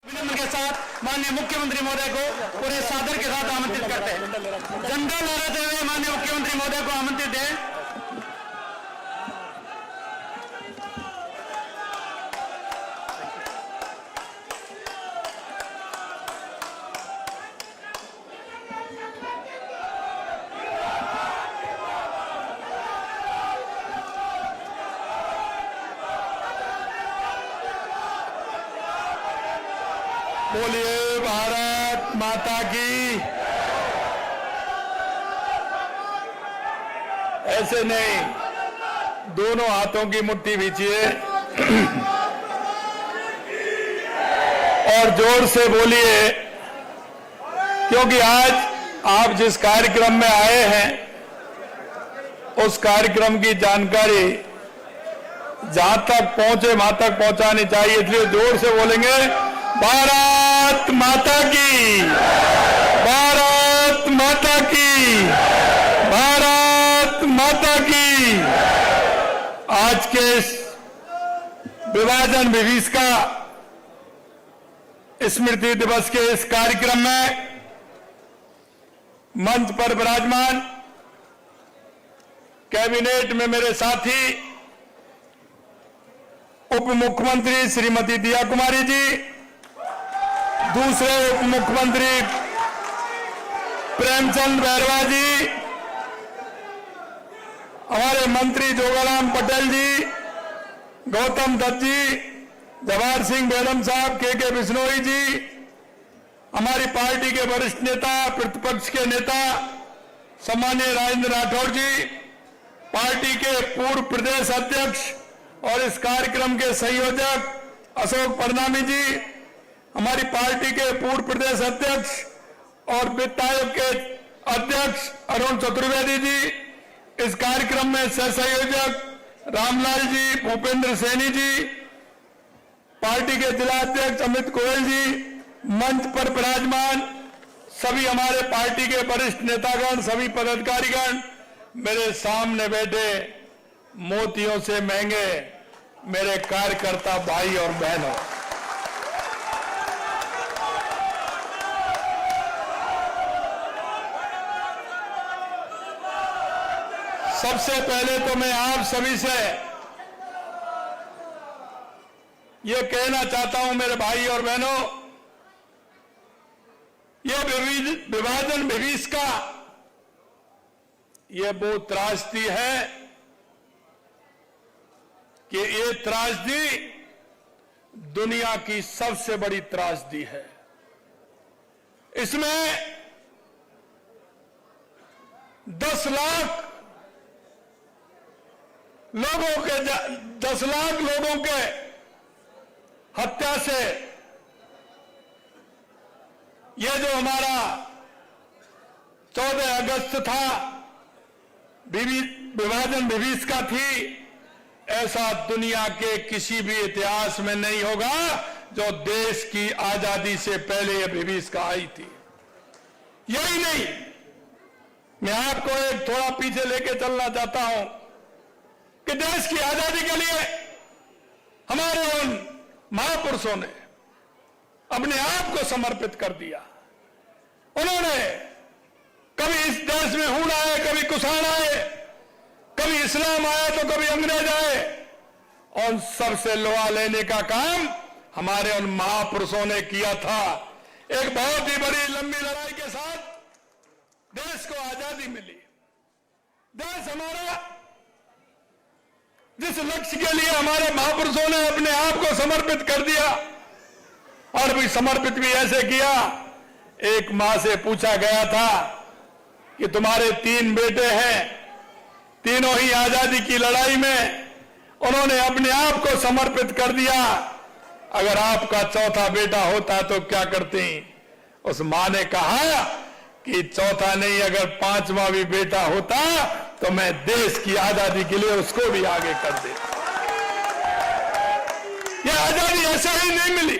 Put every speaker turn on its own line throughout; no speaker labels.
अभिनंदन के साथ माननीय मुख्यमंत्री महोदय को पूरे सादर के साथ आमंत्रित करते हैं। झंडा लहराते हुए माननीय मुख्यमंत्री महोदय को आमंत्रित है।
बोलिए भारत माता की। ऐसे नहीं, दोनों हाथों की मुट्ठी भींचिए और जोर से बोलिए, क्योंकि आज आप जिस कार्यक्रम में आए हैं उस कार्यक्रम की जानकारी जहां तक पहुंचे वहां तक पहुंचानी चाहिए, इसलिए जोर से बोलेंगे भारत माता की, भारत माता की, भारत माता की। आज के इस विभाजन विभीषिका स्मृति दिवस के इस कार्यक्रम में मंच पर विराजमान कैबिनेट में मेरे साथी उप मुख्यमंत्री श्रीमती दिया कुमारी जी, दूसरे उप मुख्यमंत्री प्रेमचंद बैरवा जी, हमारे मंत्री जोगाराम पटेल जी, गौतम दत्त जी, जवाहर सिंह बेगम साहब, के बिश्नोई जी, हमारी पार्टी के वरिष्ठ नेता, प्रतिपक्ष के नेता सम्मानीय राजेंद्र राठौड़ जी, पार्टी के पूर्व प्रदेश अध्यक्ष और इस कार्यक्रम के संयोजक अशोक परनामी जी, हमारी पार्टी के पूर्व प्रदेश अध्यक्ष और वित्त आयोग के अध्यक्ष अरुण चतुर्वेदी जी, इस कार्यक्रम में सह संयोजक रामलाल जी, भूपेंद्र सैनी जी, पार्टी के जिला अध्यक्ष अमित गोयल जी, मंच पर विराजमान सभी हमारे पार्टी के वरिष्ठ नेतागण, सभी पदाधिकारीगण, मेरे सामने बैठे मोतियों से महंगे मेरे कार्यकर्ता भाई और बहनों, सबसे पहले तो मैं आप सभी से यह कहना चाहता हूं मेरे भाई और बहनों, यह विभाजन विभीषिका यह वो त्रासदी है कि ये त्रासदी दुनिया की सबसे बड़ी त्रासदी है। इसमें 10 लाख लोगों के हत्या से यह जो हमारा 14 अगस्त था, विभाजन विभीषिका थी, ऐसा दुनिया के किसी भी इतिहास में नहीं होगा जो देश की आजादी से पहले यह विभीषिका आई थी। यही नहीं, मैं आपको एक थोड़ा पीछे लेके चलना चाहता हूं कि देश की आजादी के लिए हमारे उन महापुरुषों ने अपने आप को समर्पित कर दिया। उन्होंने कभी इस देश में हूण आए, कभी कुषाण आए, कभी इस्लाम आया तो कभी अंग्रेज आए, और सबसे लोहा लेने का काम हमारे उन महापुरुषों ने किया था। एक बहुत ही बड़ी लंबी लड़ाई के साथ देश को आजादी मिली। देश हमारा जिस लक्ष्य के लिए हमारे महापुरुषों ने अपने आप को समर्पित कर दिया, और भी समर्पित भी ऐसे किया, एक मां से पूछा गया था कि तुम्हारे 3 बेटे हैं, तीनों ही आजादी की लड़ाई में उन्होंने अपने आप को समर्पित कर दिया, अगर आपका चौथा बेटा होता तो क्या करती? उस मां ने कहा कि चौथा नहीं, अगर 5वां भी बेटा होता तो मैं देश की आजादी के लिए उसको भी आगे कर देता। यह आजादी ऐसे ही नहीं मिली।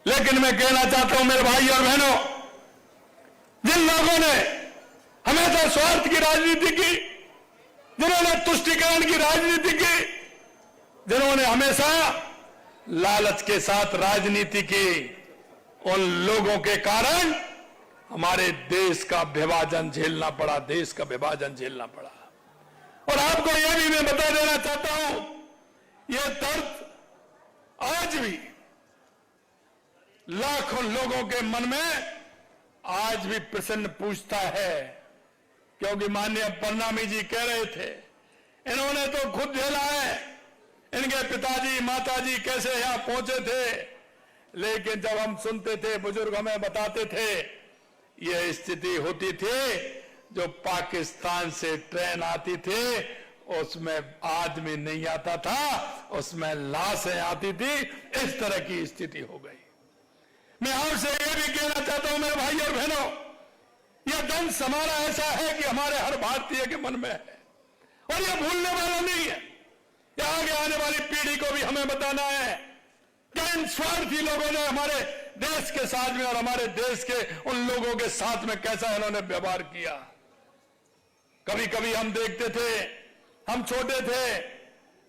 लेकिन मैं कहना चाहता हूं मेरे भाई और बहनों, जिन लोगों ने हमेशा स्वार्थ की राजनीति की, जिन्होंने तुष्टीकरण की राजनीति की, जिन्होंने हमेशा लालच के साथ राजनीति की उन लोगों के कारण हमारे देश का विभाजन झेलना पड़ा, देश का विभाजन झेलना पड़ा। और आपको यह भी मैं बता देना चाहता हूं, यह दर्द आज भी लाखों लोगों के मन में आज भी प्रश्न पूछता है, क्योंकि माननीय प्रणामी जी कह रहे थे, इन्होंने तो खुद झेला है, इनके पिताजी माताजी कैसे यहां पहुंचे थे। लेकिन जब हम सुनते थे, बुजुर्ग हमें बताते थे, यह स्थिति होती थी जो पाकिस्तान से ट्रेन आती थी उसमें आदमी नहीं आता था, उसमें लाशें आती थी। इस तरह की स्थिति हो गई। मैं आपसे यह भी कहना चाहता हूं मेरे भाई और बहनों, यह दंश हमारा ऐसा है कि हमारे हर भारतीय के मन में है और यह भूलने वाला नहीं है। यह आगे आने वाली पीढ़ी को भी हमें बताना है कि इन स्वार्थी लोगों ने हमारे देश के साथ में और हमारे देश के उन लोगों के साथ में कैसा इन्होंने व्यवहार किया। कभी कभी हम देखते थे, हम छोटे थे,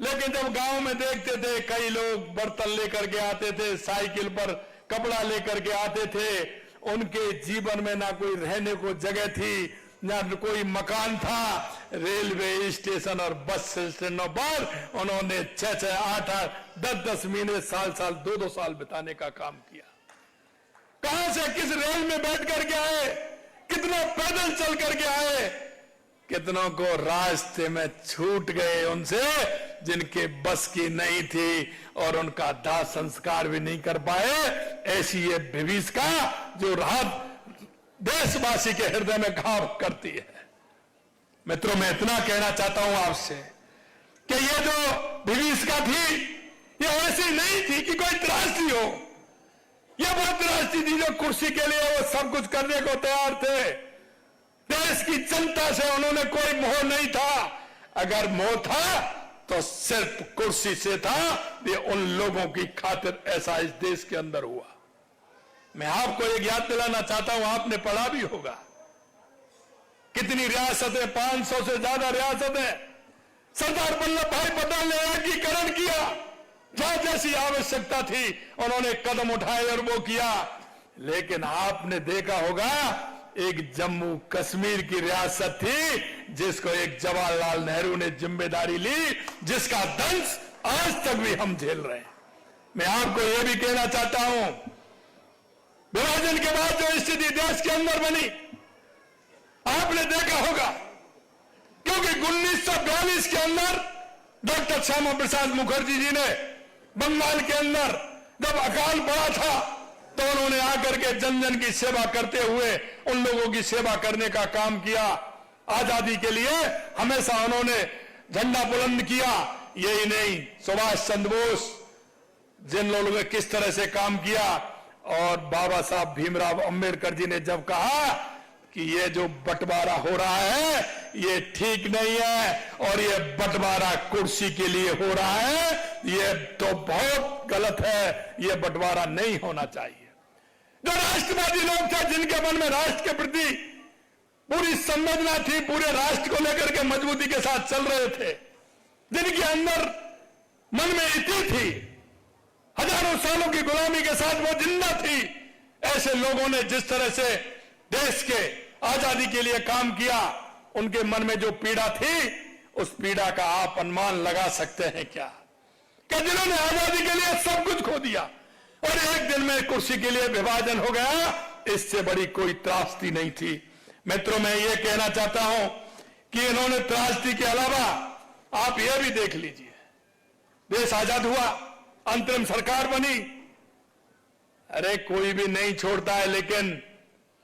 लेकिन जब गांव में देखते थे कई लोग बर्तन लेकर के आते थे, साइकिल पर कपड़ा लेकर के आते थे, उनके जीवन में ना कोई रहने को जगह थी, ना कोई मकान था। रेलवे स्टेशन और बस स्टेशनों पर उन्होंने 6-6, 8-8, 10-10 महीने, साल-साल, 2-2 साल बिताने का काम किया। कहां से किस रेल में बैठ करके आए, कितना पैदल चल करके आए, कितनों को रास्ते में छूट गए उनसे जिनके बस की नहीं थी और उनका दाह संस्कार भी नहीं कर पाए। ऐसी ये विभीषिका जो रात देशवासी के हृदय में घाव करती है। मित्रों, मैं इतना कहना चाहता हूं आपसे कि ये जो विभीषिका थी, ये ऐसी नहीं थी कि कोई त्रासदी हो। ये वो त्रासदी थी जो कुर्सी के लिए वो सब कुछ करने को तैयार थे। देश की जनता से उन्होंने कोई मोह नहीं था। अगर मोह था तो सिर्फ कुर्सी से था। ये उन लोगों की खातिर ऐसा इस देश के अंदर हुआ। मैं आपको एक याद दिलाना चाहता हूं, आपने पढ़ा भी होगा, कितनी रियासतें, 500 से ज्यादा रियासतें सरदार वल्लभ भाई पटेल ने एकीकरण किया। जहां जैसी आवश्यकता थी उन्होंने कदम उठाए और वो किया। लेकिन आपने देखा होगा एक जम्मू कश्मीर की रियासत थी जिसको एक जवाहरलाल नेहरू ने जिम्मेदारी ली, जिसका दंश आज तक भी हम झेल रहे हैं। मैं आपको यह भी कहना चाहता हूं, विभाजन के बाद जो स्थिति देश के अंदर बनी, आपने देखा होगा, क्योंकि 1942 के अंदर डॉक्टर श्यामा प्रसाद मुखर्जी जी ने बंगाल के अंदर जब अकाल पड़ा था तो उन्होंने आकर के जन जन की सेवा करते हुए उन लोगों की सेवा करने का काम किया। आजादी के लिए हमेशा उन्होंने झंडा बुलंद किया। यही नहीं, सुभाष चंद्र बोस जिन लोगों ने किस तरह से काम किया, और बाबा साहब भीमराव अंबेडकर जी ने जब कहा कि ये जो बंटवारा हो रहा है ये ठीक नहीं है और ये बंटवारा कुर्सी के लिए हो रहा है, ये तो बहुत गलत है, ये बंटवारा नहीं होना चाहिए। जो राष्ट्रवादी लोग थे, जिनके मन में राष्ट्र के प्रति पूरी संवेदना थी, पूरे राष्ट्र को लेकर के मजबूती के साथ चल रहे थे, जिनके अंदर मन में इति थी, हजारों सालों की गुलामी के साथ वो जिंदा थी, ऐसे लोगों ने जिस तरह से देश के आजादी के लिए काम किया, उनके मन में जो पीड़ा थी, उस पीड़ा का आप अनुमान लगा सकते हैं क्या? कि जिन्होंने आजादी के लिए सब कुछ खो दिया और एक दिन में कुर्सी के लिए विभाजन हो गया, इससे बड़ी कोई त्रासदी नहीं थी। मित्रों, मैं ये कहना चाहता हूं कि इन्होंने त्रासदी के अलावा आप ये भी देख लीजिए, देश आजाद हुआ, अंतरिम सरकार बनी, अरे कोई भी नहीं छोड़ता है, लेकिन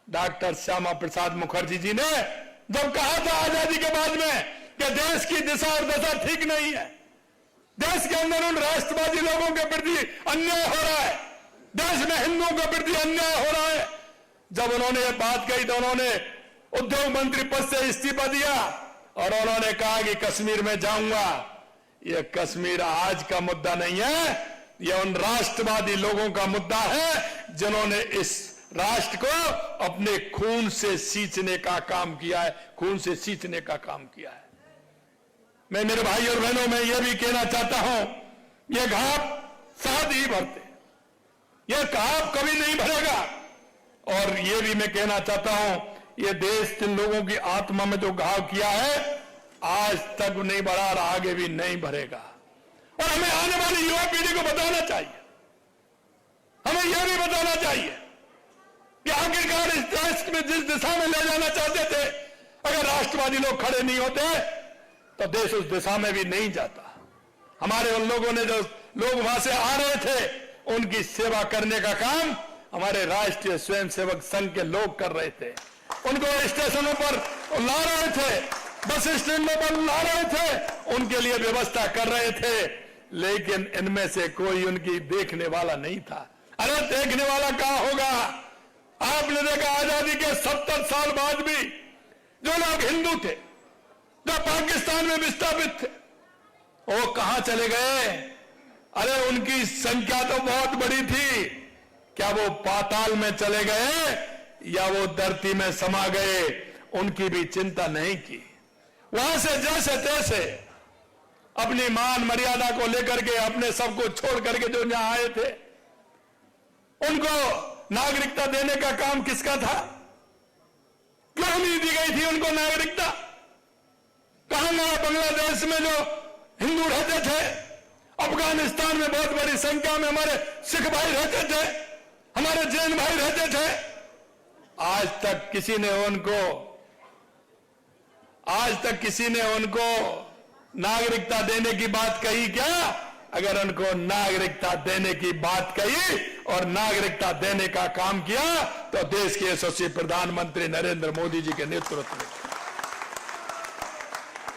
डॉक्टर श्यामा प्रसाद मुखर्जी जी ने जब कहा था आजादी के बाद में कि देश की दिशा और दशा ठीक नहीं है, देश के अंदर उन राष्ट्रवादी लोगों के प्रति अन्याय हो रहा है, देश में हिंदुओं के प्रति अन्याय हो रहा है, जब उन्होंने ये बात कही तो उन्होंने उद्योग मंत्री पद से इस्तीफा दिया और उन्होंने कहा कि कश्मीर में जाऊंगा। यह कश्मीर आज का मुद्दा नहीं है, यह उन राष्ट्रवादी लोगों का मुद्दा है जिन्होंने इस राष्ट्र को अपने खून से सींचने का काम किया है, खून से सींचने का काम किया है। मैं मेरे भाई और बहनों में यह भी कहना चाहता हूं, यह घाव साथ ही भरते। यह घाव कभी नहीं भरेगा। और ये भी मैं कहना चाहता हूं, ये देश जिन लोगों की आत्मा में जो घाव किया है आज तक नहीं भरा और आगे भी नहीं भरेगा। और हमें आने वाली युवा पीढ़ी को बताना चाहिए, हमें यह भी बताना चाहिए कि आखिरकार इस देश में जिस दिशा में ले जाना चाहते थे, अगर राष्ट्रवादी लोग खड़े नहीं होते तो देश उस दिशा में भी नहीं जाता। हमारे उन लोगों ने, जो लोग वहां से आ रहे थे, उनकी सेवा करने का काम हमारे राष्ट्रीय स्वयंसेवक संघ के लोग कर रहे थे। उनको स्टेशनों पर ला रहे थे, बस स्टैंडों पर ला रहे थे, उनके लिए व्यवस्था कर रहे थे, लेकिन इनमें से कोई उनकी देखने वाला नहीं था। अरे देखने वाला कहां होगा? आपने देखा आजादी के 70 साल बाद भी जो लोग हिंदू थे, जो पाकिस्तान में विस्थापित थे, वो कहां चले गए? अरे उनकी संख्या तो बहुत बड़ी थी, क्या वो पाताल में चले गए या वो धरती में समा गए? उनकी भी चिंता नहीं की। वहां से जैसे तैसे अपनी मान मर्यादा को लेकर के, अपने सब को छोड़ करके जो यहां आए थे, उनको नागरिकता देने का काम किसका था? क्यों नहीं दी गई थी उनको नागरिकता? कहां गया बांग्लादेश में जो हिंदू रहते थे, अफगानिस्तान में बहुत बड़ी संख्या में हमारे सिख भाई रहते थे, हमारे जैन भाई रहते थे, आज तक किसी ने उनको नागरिकता देने की बात कही क्या? अगर उनको नागरिकता देने की बात कही और नागरिकता देने का काम किया तो देश के यशस्वी प्रधानमंत्री नरेंद्र मोदी जी के नेतृत्व में।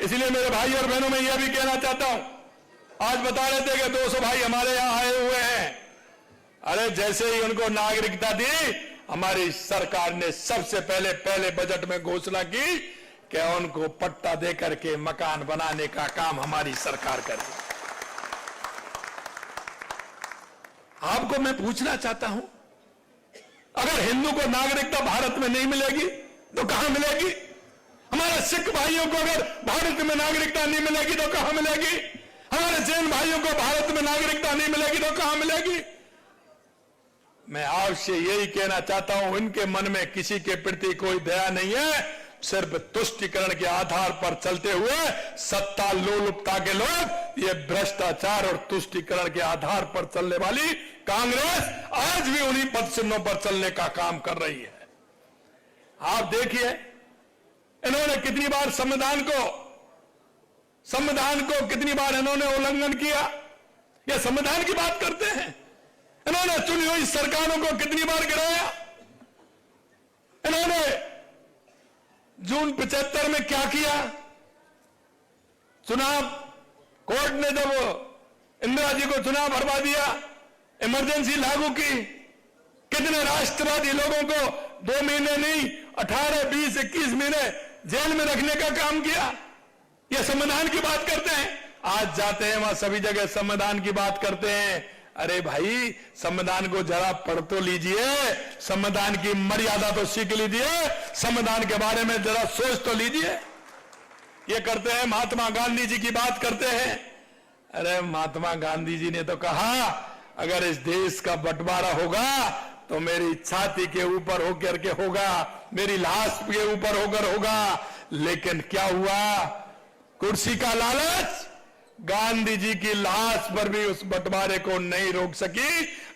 इसलिए मेरे भाई और बहनों, मैं यह भी कहना चाहता हूं, आज बता रहे थे कि 200 भाई हमारे यहां आए हुए हैं। अरे जैसे ही उनको नागरिकता दी, हमारी सरकार ने सबसे पहले बजट में घोषणा की कि उनको पट्टा देकर के मकान बनाने का काम हमारी सरकार करेगी। आपको मैं पूछना चाहता हूं, अगर हिंदू को नागरिकता भारत में नहीं मिलेगी तो कहां मिलेगी? हमारे सिख भाइयों को अगर भारत में नागरिकता नहीं मिलेगी तो कहां मिलेगी? हमारे जैन भाइयों को भारत में नागरिकता नहीं मिलेगी तो कहां मिलेगी? मैं आपसे यही कहना चाहता हूं, इनके मन में किसी के प्रति कोई दया नहीं है। सिर्फ तुष्टीकरण के आधार पर चलते हुए सत्ता लोलुपता के लोग, ये भ्रष्टाचार और तुष्टीकरण के आधार पर चलने वाली कांग्रेस आज भी उन्हीं पदचिन्हों पर चलने का काम कर रही है। आप देखिए, इन्होंने कितनी बार संविधान को कितनी बार इन्होंने उल्लंघन किया। ये संविधान की बात करते हैं। इन्होंने चुनी हुई सरकारों को कितनी बार गिराया। इन्होंने जून 75 में क्या किया? चुनाव, कोर्ट ने जब इंदिरा जी को चुनाव हरवा दिया, इमरजेंसी लागू की, कितने राष्ट्रवादी लोगों को 2 महीने नहीं 18, 20, 21 महीने जेल में रखने का काम किया। ये संविधान की बात करते हैं। आज जाते हैं वहां सभी जगह संविधान की बात करते हैं। अरे भाई, संविधान को जरा पढ़ तो लीजिए, संविधान की मर्यादा तो सीख लीजिए, संविधान के बारे में जरा सोच तो लीजिए। ये करते हैं, महात्मा गांधी जी की बात करते हैं। अरे महात्मा गांधी जी ने तो कहा, अगर इस देश का बंटवारा होगा तो मेरी छाती के ऊपर होकर के होगा, मेरी लाश के ऊपर होकर होगा। लेकिन क्या हुआ? कुर्सी का लालच गांधी जी की लाश पर भी उस बंटवारे को नहीं रोक सकी।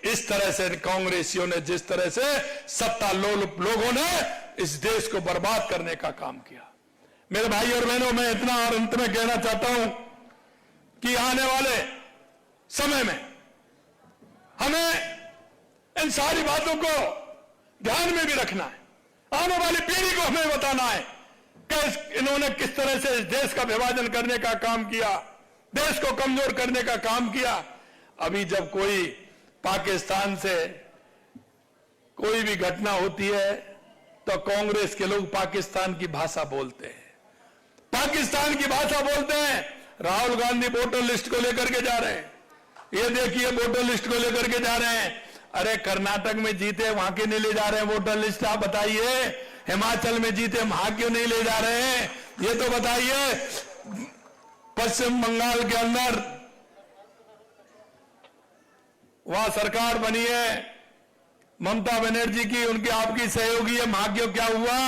इस तरह से कांग्रेसियों ने, जिस तरह से सत्ता लोलुप लोगों ने इस देश को बर्बाद करने का काम किया। मेरे भाई और बहनों, मैं इतना और अंत में कहना चाहता हूं कि आने वाले समय में हमें इन सारी बातों को ध्यान में भी रखना है। आने वाली पीढ़ी को हमें बताना है कि इन्होंने किस तरह से इस देश का विभाजन करने का काम किया, देश को कमजोर करने का काम किया। अभी जब कोई पाकिस्तान से कोई भी घटना होती है तो कांग्रेस के लोग पाकिस्तान की भाषा बोलते हैं, पाकिस्तान की भाषा बोलते हैं। राहुल गांधी वोटर लिस्ट को लेकर के जा रहे हैं, ये देखिए वोटर लिस्ट को लेकर के जा रहे हैं। अरे कर्नाटक में जीते, वहां क्यों नहीं ले जा रहे हैं वोटर लिस्ट? आप बताइए। हिमाचल में जीते, वहां क्यों नहीं ले जा रहे हैं? ये तो बताइए। पश्चिम बंगाल के अंदर वहां सरकार बनी है ममता बनर्जी की, उनकी आपकी सहयोगी है। वहां क्यों क्या हुआ?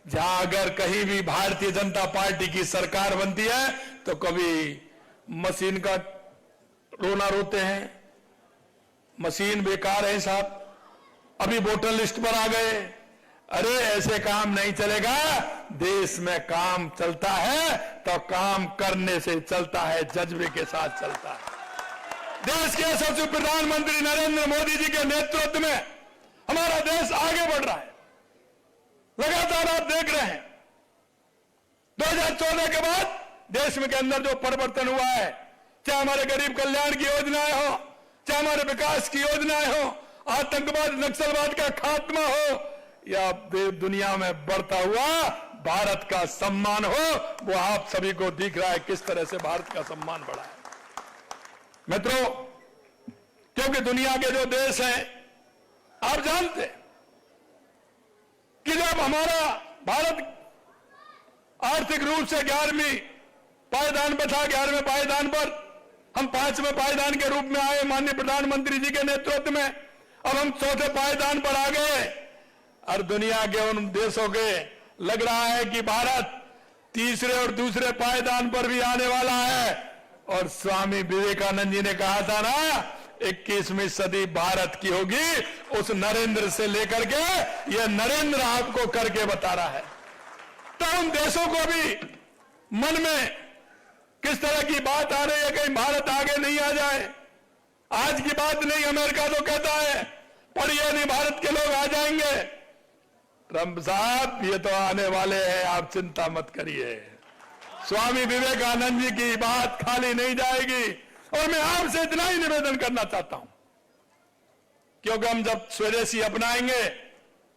जहां अगर कहीं भी भारतीय जनता पार्टी की सरकार बनती है तो कभी मशीन का रोना रोते हैं, मशीन बेकार है साहब, अभी वोटर लिस्ट पर आ गए। अरे ऐसे काम नहीं चलेगा। देश में काम चलता है तो काम करने से चलता है, जज्बे के साथ चलता है। देश के यशस्वी प्रधानमंत्री नरेंद्र मोदी जी के नेतृत्व में हमारा देश आगे बढ़ रहा है। लगातार आप देख रहे हैं 2014 के बाद देश में के अंदर जो परिवर्तन हुआ है, चाहे हमारे गरीब कल्याण की योजनाएं हो, चाहे हमारे विकास की योजनाएं हो, आतंकवाद नक्सलवाद का खात्मा हो, या दुनिया में बढ़ता हुआ भारत का सम्मान हो, वो आप सभी को दिख रहा है किस तरह से भारत का सम्मान बढ़ा है। मित्रों, क्योंकि दुनिया के जो देश हैं आप जानते हैं कि जब हमारा भारत आर्थिक रूप से 11वीं पायदान पर था, 11वें पायदान पर हम 5वें पायदान के रूप में आए माननीय प्रधानमंत्री जी के नेतृत्व में, अब हम 4थे पायदान पर आ गए और दुनिया के उन देशों के लग रहा है कि भारत तीसरे और दूसरे पायदान पर भी आने वाला है। और स्वामी विवेकानंद जी ने कहा था ना, 21वीं सदी भारत की होगी, उस नरेंद्र से लेकर के यह नरेंद्र आपको करके बता रहा है। तो उन देशों को भी मन में किस तरह की बात आ रही है, कहीं भारत आगे नहीं आ जाए। आज की बात नहीं, अमेरिका तो कहता है पढ़िए नहीं, भारत के लोग आ जाएंगे। ट्रंप साहब ये तो आने वाले हैं, आप चिंता मत करिए। स्वामी विवेकानंद जी की बात खाली नहीं जाएगी। और मैं आपसे इतना ही निवेदन करना चाहता हूं, क्योंकि हम जब स्वदेशी अपनाएंगे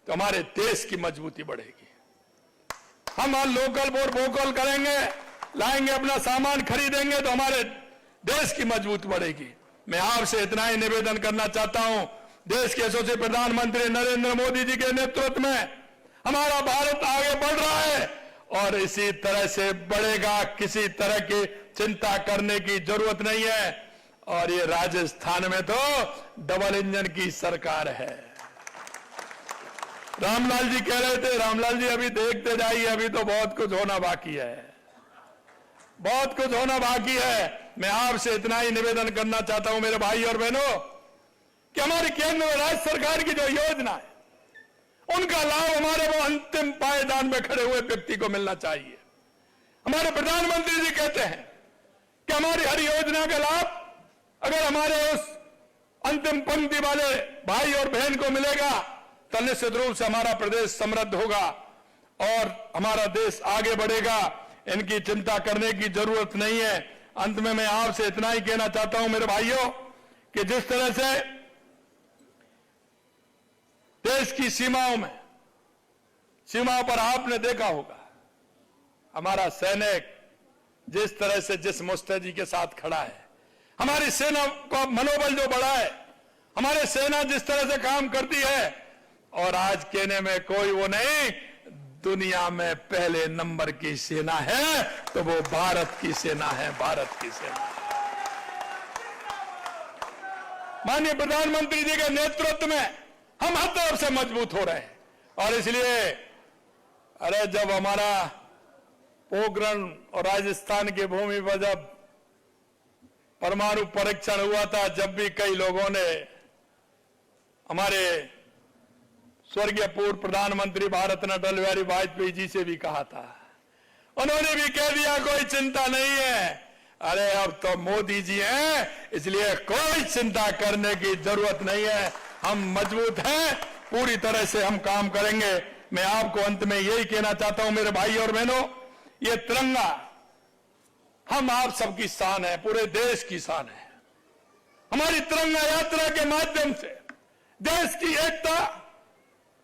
तो हमारे देश की मजबूती बढ़ेगी। हम लोकल फॉर वोकल करेंगे, लाएंगे अपना सामान खरीदेंगे तो हमारे देश की मजबूती बढ़ेगी। मैं आपसे इतना ही निवेदन करना चाहता हूं, देश के यशस्वी प्रधानमंत्री नरेंद्र मोदी जी के नेतृत्व में हमारा भारत आगे बढ़ रहा है और इसी तरह से बढ़ेगा। किसी तरह की चिंता करने की जरूरत नहीं है। और ये राजस्थान में तो डबल इंजन की सरकार है। रामलाल जी कह रहे थे, रामलाल जी अभी देखते जाइए, अभी तो बहुत कुछ होना बाकी है, बहुत कुछ होना बाकी है। मैं आपसे इतना ही निवेदन करना चाहता हूं मेरे भाई और बहनों, कि हमारी केंद्र और राज्य सरकार की जो योजना है उनका लाभ हमारे वो अंतिम पायदान में खड़े हुए व्यक्ति को मिलना चाहिए। हमारे प्रधानमंत्री जी कहते हैं कि हमारी हर योजना का लाभ अगर हमारे उस अंतिम पंक्ति वाले भाई और बहन को मिलेगा तो निश्चित रूप से हमारा प्रदेश समृद्ध होगा और हमारा देश आगे बढ़ेगा। इनकी चिंता करने की जरूरत नहीं है। अंत में मैं आपसे इतना ही कहना चाहता हूं मेरे भाइयों, कि जिस तरह से देश की सीमाओं पर आपने देखा होगा हमारा सैनिक जिस तरह से जिस मुस्तैदी के साथ खड़ा है, हमारी सेना का मनोबल जो बढ़ा है, हमारे सेना जिस तरह से काम करती है, और आज कहने में कोई वो नहीं, दुनिया में पहले नंबर की सेना है तो वो भारत की सेना है, भारत की सेना। माननीय प्रधानमंत्री जी के नेतृत्व में हम हर तरफ से मजबूत हो रहे हैं। और इसलिए अरे जब हमारा पोखरण और राजस्थान की भूमि पर जब परमाणु परीक्षण हुआ था, जब भी कई लोगों ने हमारे स्वर्गीय पूर्व प्रधानमंत्री भारत रत्न अटल बिहारी वाजपेयी जी से भी कहा था, उन्होंने भी कह दिया कोई चिंता नहीं है। अरे अब तो मोदी जी हैं, इसलिए कोई चिंता करने की जरूरत नहीं है। हम मजबूत हैं, पूरी तरह से हम काम करेंगे। मैं आपको अंत में यही कहना चाहता हूं मेरे भाई और बहनों, ये तिरंगा हम आप सबकी शान है, पूरे देश की शान है। हमारी तिरंगा यात्रा के माध्यम से देश की एकता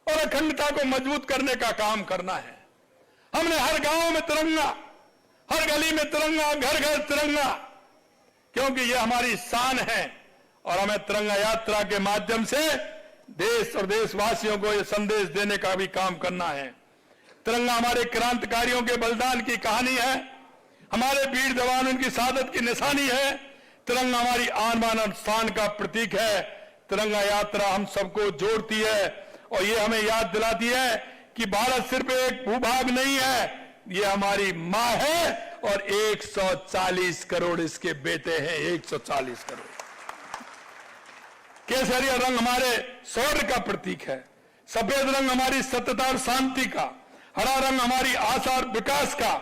और अखंडता को मजबूत करने का काम करना है। हमने हर गांव में तिरंगा, हर गली में तिरंगा, घर घर तिरंगा, क्योंकि ये हमारी शान है। और हमें तिरंगा यात्रा के माध्यम से देश और देशवासियों को ये संदेश देने का भी काम करना है। तिरंगा हमारे क्रांतिकारियों के बलिदान की कहानी है, हमारे वीर जवानों की शहादत की निशानी है। तिरंगा हमारी आन बान और शान का प्रतीक है। तिरंगा यात्रा हम सबको जोड़ती है और ये हमें याद दिलाती है कि भारत सिर्फ एक भूभाग नहीं है, ये हमारी मां है और 140 करोड़ इसके बेटे हैं। 140 करोड़। केसरिया रंग हमारे शौर्य का प्रतीक है, सफेद रंग हमारी सत्यता और शांति का, हरा रंग हमारी आशा और विकास का,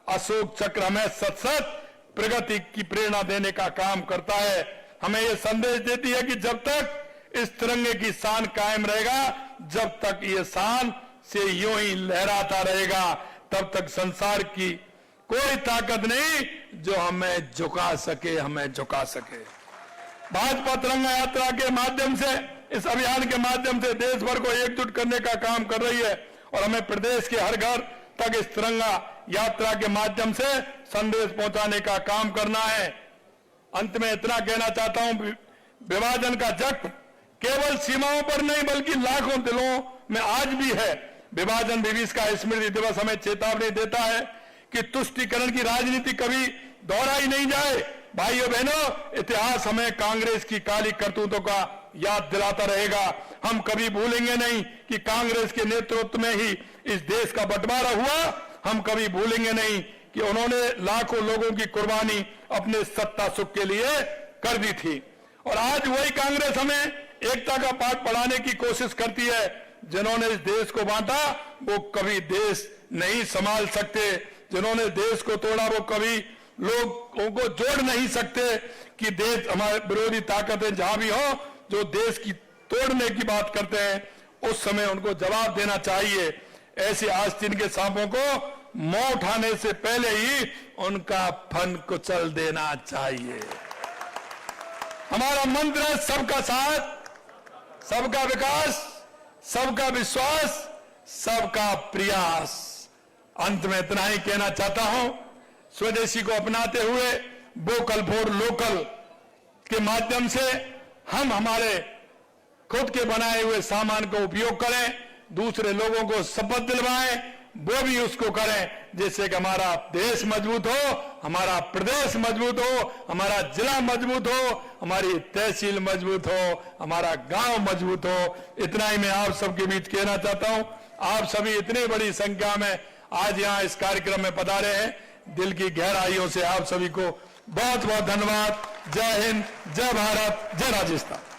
अशोक चक्र हमें सतत प्रगति की प्रेरणा देने का काम करता है। हमें यह संदेश देती है कि जब तक इस तिरंगे की शान कायम रहेगा, जब तक ये शान से यूं ही लहराता रहेगा, तब तक संसार की कोई ताकत नहीं जो हमें झुका सके, हमें झुका सके। भाजपा तिरंगा यात्रा के माध्यम से, इस अभियान के माध्यम से देश भर को एकजुट करने का काम कर रही है और हमें प्रदेश के हर घर तक इस तिरंगा यात्रा के माध्यम से संदेश पहुंचाने का काम करना है। अंत में इतना कहना चाहता हूं, विभाजन का जख्म केवल सीमाओं पर नहीं बल्कि लाखों दिलों में आज भी है। विभाजन दिवस का स्मृति दिवस हमें चेतावनी देता है कि तुष्टीकरण की राजनीति कभी दोहराई नहीं जाए। भाइयों बहनों, इतिहास हमें कांग्रेस की काली करतूतों का याद दिलाता रहेगा। हम कभी भूलेंगे नहीं कि कांग्रेस के नेतृत्व में ही इस देश का बंटवारा हुआ। हम कभी भूलेंगे नहीं कि उन्होंने लाखों लोगों की कुर्बानी अपने सत्ता सुख के लिए कर दी थी। और आज वही कांग्रेस हमें एकता का पाठ पढ़ाने की कोशिश करती है। जिन्होंने इस देश को बांटा वो कभी देश नहीं संभाल सकते, जिन्होंने देश को तोड़ा वो कभी लोगों को जोड़ नहीं सकते। कि देश हमारे विरोधी ताकतें जहां भी हो जो देश की तोड़ने की बात करते हैं, उस समय उनको जवाब देना चाहिए। ऐसे आस्तीन के सांपों को मुंह उठाने से पहले ही उनका फन कुचल देना चाहिए। हमारा मंत्र है सबका साथ, सबका विकास, सबका विश्वास, सबका प्रयास। अंत में इतना ही कहना चाहता हूं, स्वदेशी को अपनाते हुए वोकल फॉर लोकल के माध्यम से हम हमारे खुद के बनाए हुए सामान का उपयोग करें, दूसरे लोगों को शपथ दिलवाएं, वो भी उसको करें, जिससे कि हमारा देश मजबूत हो, हमारा प्रदेश मजबूत हो, हमारा जिला मजबूत हो, हमारी तहसील मजबूत हो, हमारा गांव मजबूत हो। इतना ही मैं आप सबके बीच कहना चाहता हूं। आप सभी इतनी बड़ी संख्या में आज यहां इस कार्यक्रम में पधारे हैं, दिल की गहराइयों से आप सभी को बहुत बहुत धन्यवाद। जय हिंद, जय भारत, जय राजस्थान।